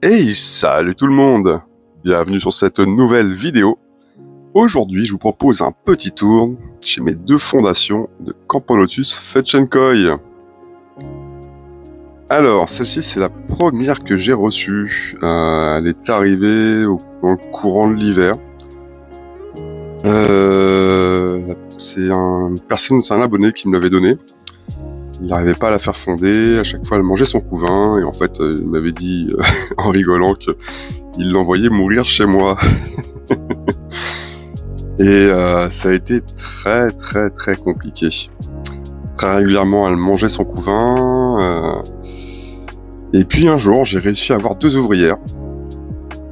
Hey, salut tout le monde! Bienvenue sur cette nouvelle vidéo. Aujourd'hui, je vous propose un petit tour chez mes deux fondations de Camponotus Fetchenkoi. Alors, celle-ci, c'est la première que j'ai reçue. Elle est arrivée dans le courant de l'hiver. C'est un abonné qui me l'avait donné. Il n'arrivait pas à la faire fonder, à chaque fois elle mangeait son couvain, et en fait il m'avait dit en rigolant qu'il l'envoyait mourir chez moi. Et ça a été très compliqué. Très régulièrement elle mangeait son couvain, et puis un jour j'ai réussi à avoir 2 ouvrières.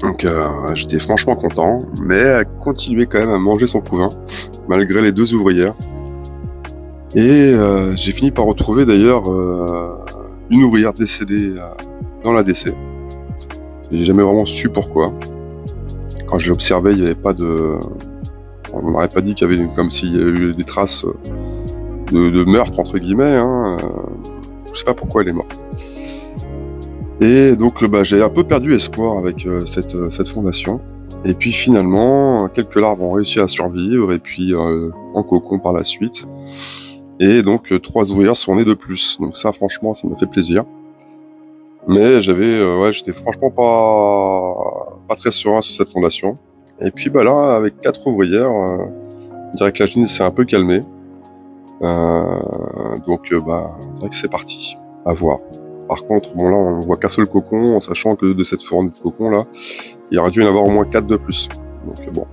Donc j'étais franchement content, mais elle continuait quand même à manger son couvain, malgré les 2 ouvrières. Et j'ai fini par retrouver d'ailleurs une ouvrière décédée dans la l'ADC. J'ai jamais vraiment su pourquoi. Quand je l'observais, il n'y avait pas de... On m'aurait pas dit qu'il y avait comme s'il y avait eu des traces de meurtre, entre guillemets. Je sais pas pourquoi elle est morte. Et donc j'ai un peu perdu espoir avec cette fondation. Et puis finalement, quelques larves ont réussi à survivre, et puis en cocon par la suite. Et donc 3 ouvrières sont nées de plus, donc ça franchement ça m'a fait plaisir. Mais j'étais franchement pas très serein sur cette fondation. Et puis là avec 4 ouvrières, on dirait que la génie s'est un peu calmée. On dirait que c'est parti, à voir. Par contre, bon là on voit qu'un seul cocon, en sachant que de cette fournée de cocon là, il aurait dû y en avoir au moins 4 de plus. Donc bon,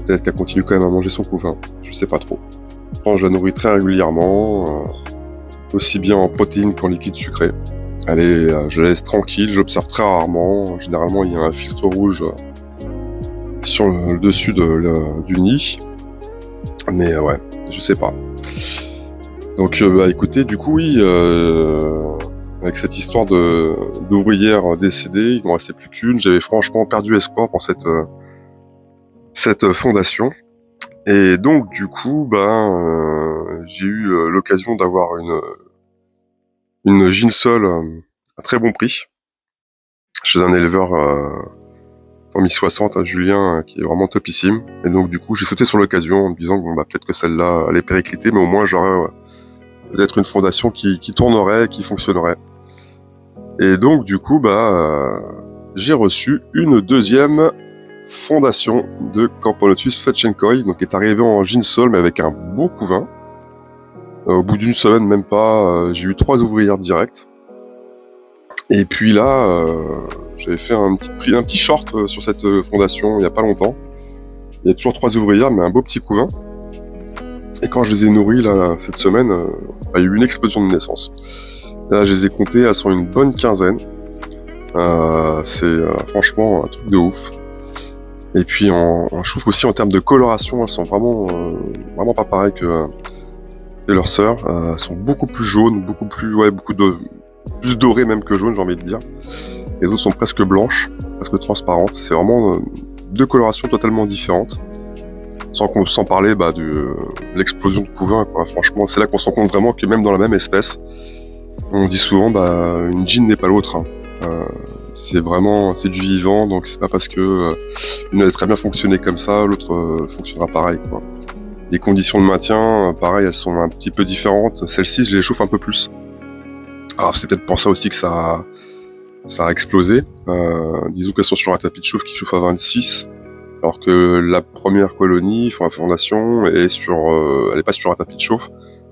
peut-être qu'elle continue quand même à manger son couvain, je sais pas trop. Je la nourris très régulièrement, aussi bien en protéines qu'en liquide sucré. Je la laisse tranquille, j'observe très rarement. Généralement, il y a un filtre rouge sur le dessus du nid. Mais ouais, je sais pas. Donc, écoutez, du coup, oui, avec cette histoire d'ouvrière décédée, il m'en restait plus qu'une. J'avais franchement perdu espoir pour cette fondation. Et donc du coup, j'ai eu l'occasion d'avoir une Ginsol à très bon prix chez un éleveur en 1060 à Julien, qui est vraiment topissime. Et donc du coup, j'ai sauté sur l'occasion en me disant que peut-être que celle-là allait péricliter, mais au moins j'aurais peut-être une fondation qui tournerait, qui fonctionnerait. Et donc du coup, j'ai reçu une deuxième fondation de Camponotus Fetchenkoi, donc qui est arrivé en Ginsol mais avec un beau couvain. Au bout d'une semaine, même pas, j'ai eu 3 ouvrières directes. Et puis là, j'avais fait un petit short sur cette fondation il y a pas longtemps. Il y a toujours 3 ouvrières, mais un beau petit couvain. Et quand je les ai nourries là cette semaine, il y a eu une explosion de naissance. Là, je les ai comptées, elles sont une bonne quinzaine. C'est franchement un truc de ouf. Et puis je trouve qu'aussi en termes de coloration, elles sont vraiment pas pareilles que leurs sœurs. Elles sont beaucoup plus jaunes, plus dorées même que jaunes, j'ai envie de dire. Les autres sont presque blanches, presque transparentes. C'est vraiment 2 colorations totalement différentes. Sans parler de l'explosion de couvain, quoi. Franchement, c'est là qu'on se rend compte vraiment que même dans la même espèce, on dit souvent une gine n'est pas l'autre. C'est du vivant, donc c'est pas parce que une a très bien fonctionné comme ça, l'autre fonctionnera pareil, quoi. Les conditions de maintien, pareil, elles sont un petit peu différentes. Celle-ci, je les chauffe un peu plus. Alors c'est peut-être pour ça aussi que ça a explosé. Disons qu'elles sont sur un tapis de chauffe qui chauffe à 26, alors que la première colonie, la fondation, elle est pas sur un tapis de chauffe.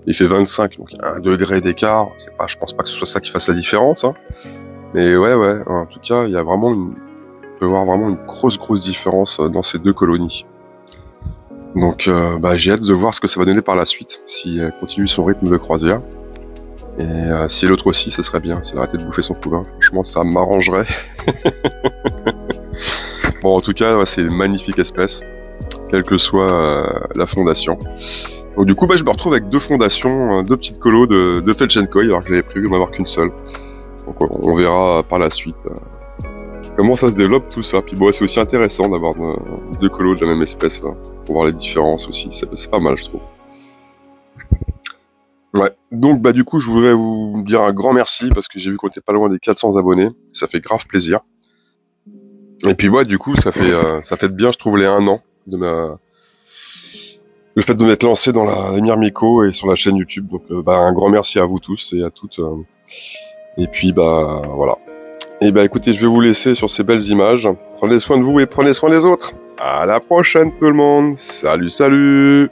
Il fait 25, donc il y a 1 degré d'écart. Je pense pas que ce soit ça qui fasse la différence, hein. Mais ouais, en tout cas, on peut voir vraiment une grosse différence dans ces 2 colonies. Donc, j'ai hâte de voir ce que ça va donner par la suite, si elle continue son rythme de croisière. Et si l'autre aussi, ça serait bien, si elle arrêtait de bouffer son couvain. Franchement, ça m'arrangerait. Bon, en tout cas, c'est une magnifique espèce, quelle que soit la fondation. Donc du coup, je me retrouve avec 2 fondations, 2 petites colos de Fetchenkoi, alors que j'avais prévu d'en avoir qu'une seule. Donc on verra par la suite comment ça se développe tout ça. Puis c'est aussi intéressant d'avoir 2 colos de la même espèce, là, pour voir les différences aussi. C'est pas mal, je trouve. Ouais. Donc du coup, je voudrais vous dire un grand merci parce que j'ai vu qu'on était pas loin des 400 abonnés. Ça fait grave plaisir. Et puis ouais, du coup, ça fait bien, je trouve, les 1 an de le fait de m'être lancé dans la Nirmico et sur la chaîne YouTube. Donc un grand merci à vous tous et à toutes. Et puis voilà. Et écoutez, je vais vous laisser sur ces belles images. Prenez soin de vous et prenez soin des autres. À la prochaine tout le monde. Salut, salut.